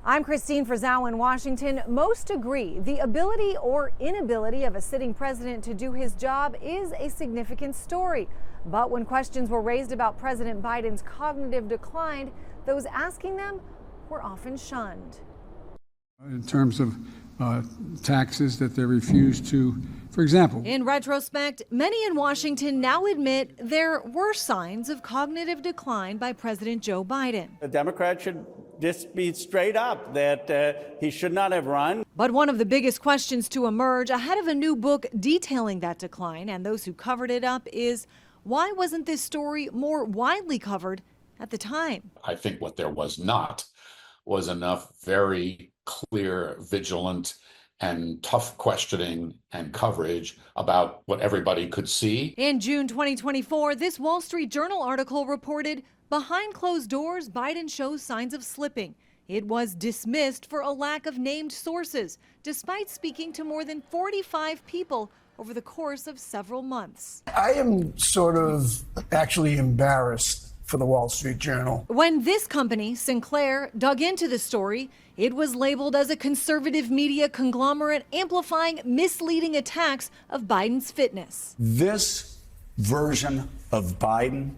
I'm Christine Frizzau in Washington. Most agree the ability or inability of a sitting president to do his job is a significant story. But when questions were raised about President Biden's cognitive decline, those asking them were often shunned. In terms of taxes that they refused to, for example. In retrospect, many in Washington now admit there were signs of cognitive decline by President Joe Biden. The Democrats should just be straight up that he should not have run. But one of the biggest questions to emerge ahead of a new book detailing that decline and those who covered it up is, why wasn't this story more widely covered at the time? I think what there was not was enough very clear, vigilant, and tough questioning and coverage about what everybody could see. In June 2024, this Wall Street Journal article reported, behind closed doors, Biden shows signs of slipping. It was dismissed for a lack of named sources, despite speaking to more than 45 people over the course of several months. I am sort of actually embarrassed for the Wall Street Journal. When this company, Sinclair, dug into the story, it was labeled as a conservative media conglomerate amplifying misleading attacks of Biden's fitness. This version of Biden,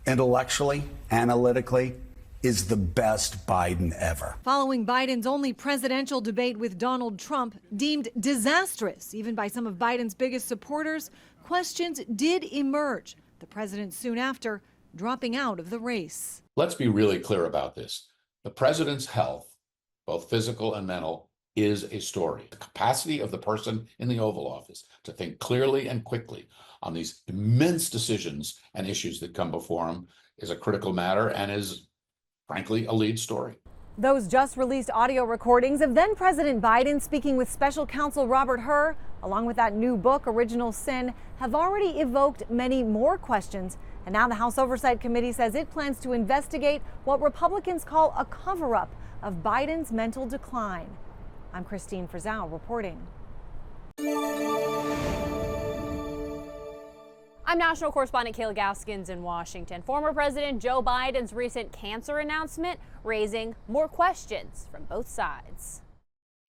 intellectually, analytically, is the best Biden ever. Following Biden's only presidential debate with Donald Trump, deemed disastrous even by some of Biden's biggest supporters, questions did emerge. The president soon after dropping out of the race. Let's be really clear about this. The president's health, both physical and mental, is a story. The capacity of the person in the Oval Office to think clearly and quickly on these immense decisions and issues that come before him is a critical matter and is, frankly, a lead story. Those just released audio recordings of then President Biden speaking with special counsel Robert Hur, along with that new book, Original Sin, have already evoked many more questions. And now the House Oversight Committee says it plans to investigate what Republicans call a cover-up of Biden's mental decline. I'm Christine Frizzau reporting. I'm national correspondent Kayla Gaskins in Washington. Former President Joe Biden's recent cancer announcement raising more questions from both sides.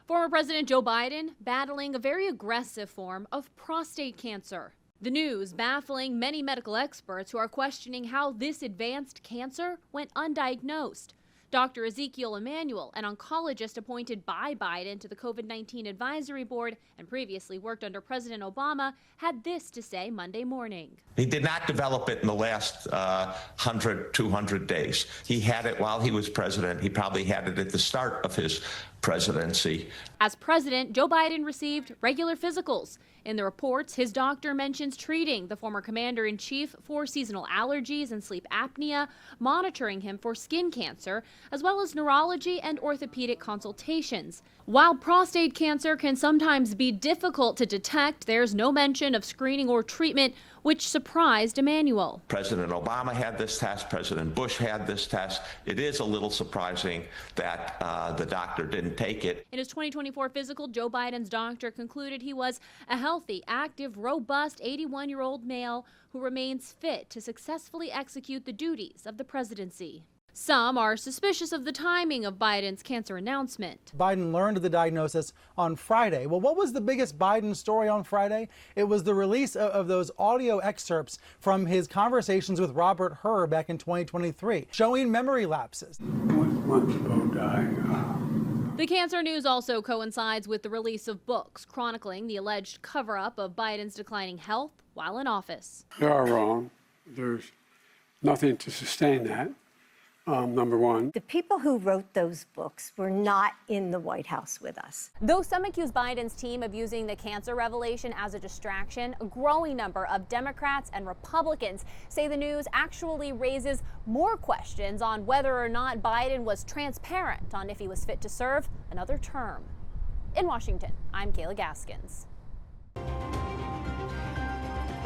Former President Joe Biden battling a very aggressive form of prostate cancer. The news baffling many medical experts who are questioning how this advanced cancer went undiagnosed. Dr. Ezekiel Emanuel, an oncologist appointed by Biden to the COVID-19 advisory board and previously worked under President Obama, had this to say Monday morning. He did not develop it in the last 100, 200 days. He had it while he was president. He probably had it at the start of his presidency. As president, Joe Biden received regular physicals. In the reports, his doctor mentions treating the former commander-in-chief for seasonal allergies and sleep apnea, monitoring him for skin cancer, as well as neurology and orthopedic consultations. While prostate cancer can sometimes be difficult to detect, there's no mention of screening or treatment, which surprised Emanuel. President Obama had this test. President Bush had this test. It is a little surprising that the doctor didn't take it. In his 2024 physical, Joe Biden's doctor concluded he was a healthy, active, robust 81-year-old male who remains fit to successfully execute the duties of the presidency. Some are suspicious of the timing of Biden's cancer announcement. Biden learned of the diagnosis on Friday. Well, what was the biggest Biden story on Friday? It was the release of those audio excerpts from his conversations with Robert Hur back in 2023, showing memory lapses. The cancer news also coincides with the release of books chronicling the alleged cover-up of Biden's declining health while in office. They are wrong. There's nothing to sustain that. Number one. The people who wrote those books were not in the White House with us. Though some accuse Biden's team of using the cancer revelation as a distraction, a growing number of Democrats and Republicans say the news actually raises more questions on whether or not Biden was transparent on if he was fit to serve another term. In Washington, I'm Kayla Gaskins.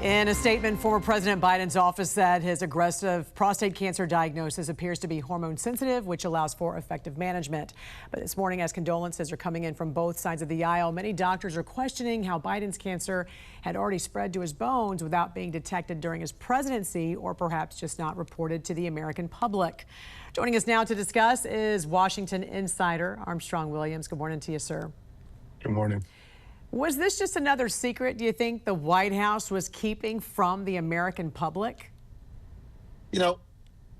In a statement, former President Biden's office said his aggressive prostate cancer diagnosis appears to be hormone sensitive, which allows for effective management. But this morning, as condolences are coming in from both sides of the aisle, many doctors are questioning how Biden's cancer had already spread to his bones without being detected during his presidency, or perhaps just not reported to the American public. Joining us now to discuss is Washington insider Armstrong Williams. Good morning to you, sir. Good morning. Was this just another secret, do you think, the White House was keeping from the American public? You know,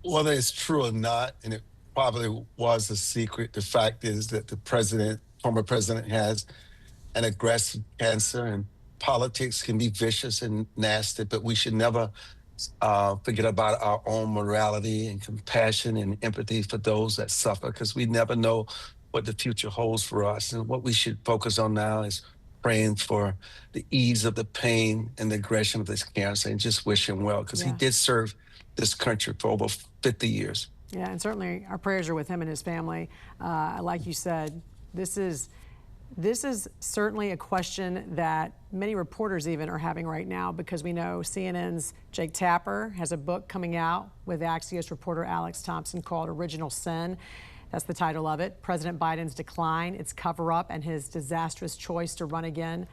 whether it's true or not, and it probably was a secret, the fact is that the former president, has an aggressive cancer, and politics can be vicious and nasty, but we should never forget about our own morality and compassion and empathy for those that suffer, because we never know what the future holds for us. And what we should focus on now is praying for the ease of the pain and the aggression of this cancer, and just wish him well, because he did serve this country for over 50 years. Yeah, and certainly our prayers are with him and his family. Like you said, this is certainly a question that many reporters even are having right now, because we know CNN's Jake Tapper has a book coming out with Axios reporter Alex Thompson called Original Sin. That's the title of it. President Biden's decline, its cover-up, and his disastrous choice to run again.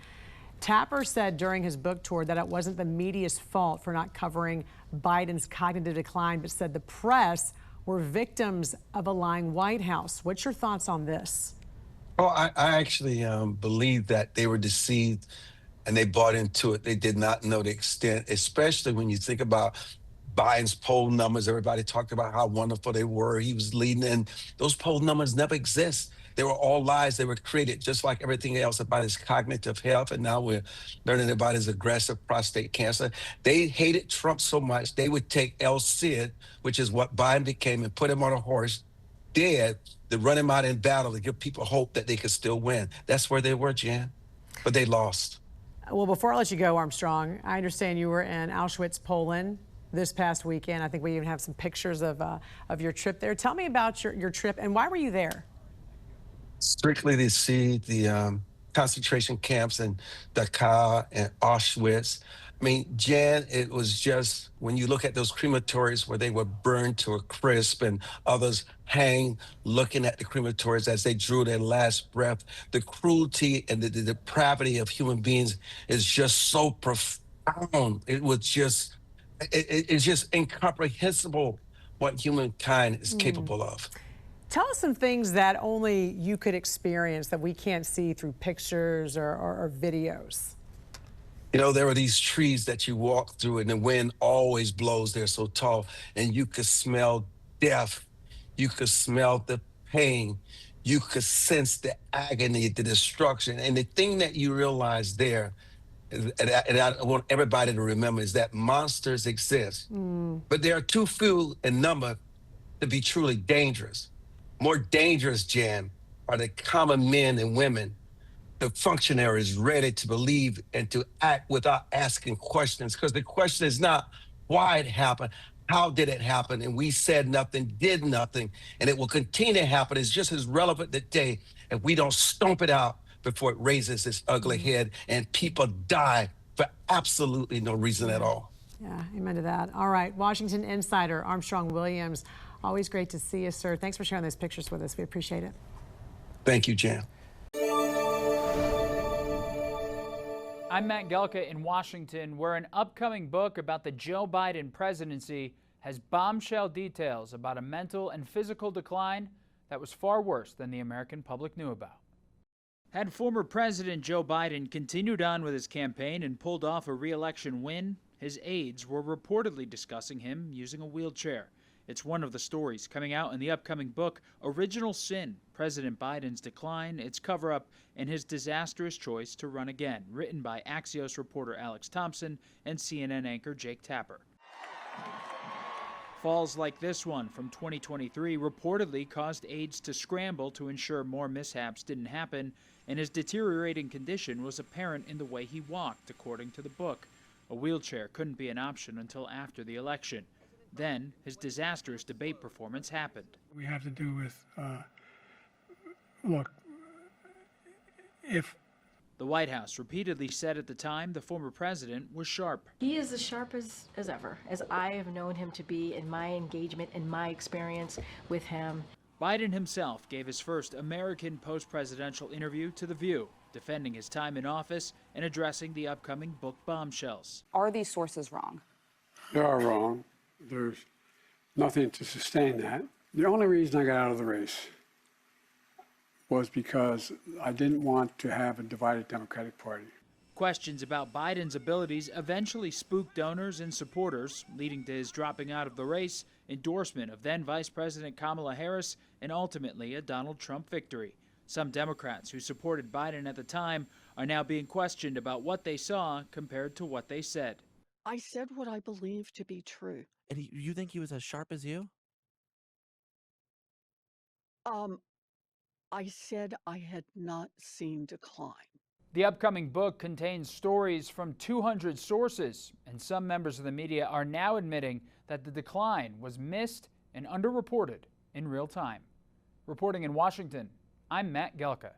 Tapper said during his book tour that it wasn't the media's fault for not covering Biden's cognitive decline, but said the press were victims of a lying White House. What's your thoughts on this? Oh, I actually believe that they were deceived and they bought into it. They did not know the extent, especially when you think about Biden's poll numbers. Everybody talked about how wonderful they were. He was leading, and those poll numbers never exist. They were all lies. They were created just like everything else about his cognitive health. And now we're learning about his aggressive prostate cancer. They hated Trump so much, they would take El Cid, which is what Biden became, and put him on a horse, dead, to run him out in battle to give people hope that they could still win. That's where they were, Jan. But they lost. Well, before I let you go, Armstrong, I understand you were in Auschwitz, Poland this past weekend. I think we even have some pictures of your trip there. Tell me about your trip, and why were you there? Strictly to see the concentration camps in Dachau and Auschwitz. I mean, Jan, it was just, when you look at those crematories where they were burned to a crisp and others hang looking at the crematories as they drew their last breath, the cruelty and the depravity of human beings is just so profound. It was just, it's just incomprehensible what humankind is capable of. Tell us some things that only you could experience that we can't see through pictures or videos. You know, there are these trees that you walk through and the wind always blows. They're so tall, and you could smell death. You could smell the pain. You could sense the agony, the destruction. And the thing that you realize there, and I want everybody to remember, is that monsters exist, but they are too few in number to be truly dangerous. More dangerous, Jan, are the common men and women, the functionaries ready to believe and to act without asking questions. Because the question is not why it happened, how did it happen? And we said nothing, did nothing, and it will continue to happen. It's just as relevant today if we don't stomp it out before it raises its ugly head and people die for absolutely no reason at all. Yeah, amen to that. All right, Washington insider Armstrong Williams, always great to see you, sir. Thanks for sharing those pictures with us. We appreciate it. Thank you, Jan. I'm Matt Gelka in Washington, where an upcoming book about the Joe Biden presidency has bombshell details about a mental and physical decline that was far worse than the American public knew about. Had former President Joe Biden continued on with his campaign and pulled off a re-election win, his aides were reportedly discussing him using a wheelchair. It's one of the stories coming out in the upcoming book, Original Sin, President Biden's Decline, Its Cover-Up, and His Disastrous Choice to Run Again, written by Axios reporter Alex Thompson and CNN anchor Jake Tapper. Falls like this one from 2023 reportedly caused aides to scramble to ensure more mishaps didn't happen, and his deteriorating condition was apparent in the way he walked, according to the book. A wheelchair couldn't be an option until after the election. Then, his disastrous debate performance happened. We have to do with, look, if The White House repeatedly said at the time the former president was sharp. He is as sharp as ever, as I have known him to be in my engagement and my experience with him. Biden himself gave his first American post-presidential interview to The View, defending his time in office and addressing the upcoming book bombshells. Are these sources wrong? They are wrong. There's nothing to sustain that. The only reason I got out of the race was because I didn't want to have a divided Democratic Party. Questions about Biden's abilities eventually spooked donors and supporters, leading to his dropping out of the race, endorsement of then Vice President Kamala Harris, and ultimately a Donald Trump victory. Some Democrats who supported Biden at the time are now being questioned about what they saw compared to what they said. I said what I believe to be true. And you think he was as sharp as you? I said I had not seen decline. The upcoming book contains stories from 200 sources, and some members of the media are now admitting that the decline was missed and underreported in real time. Reporting in Washington, I'm Matt Gelka.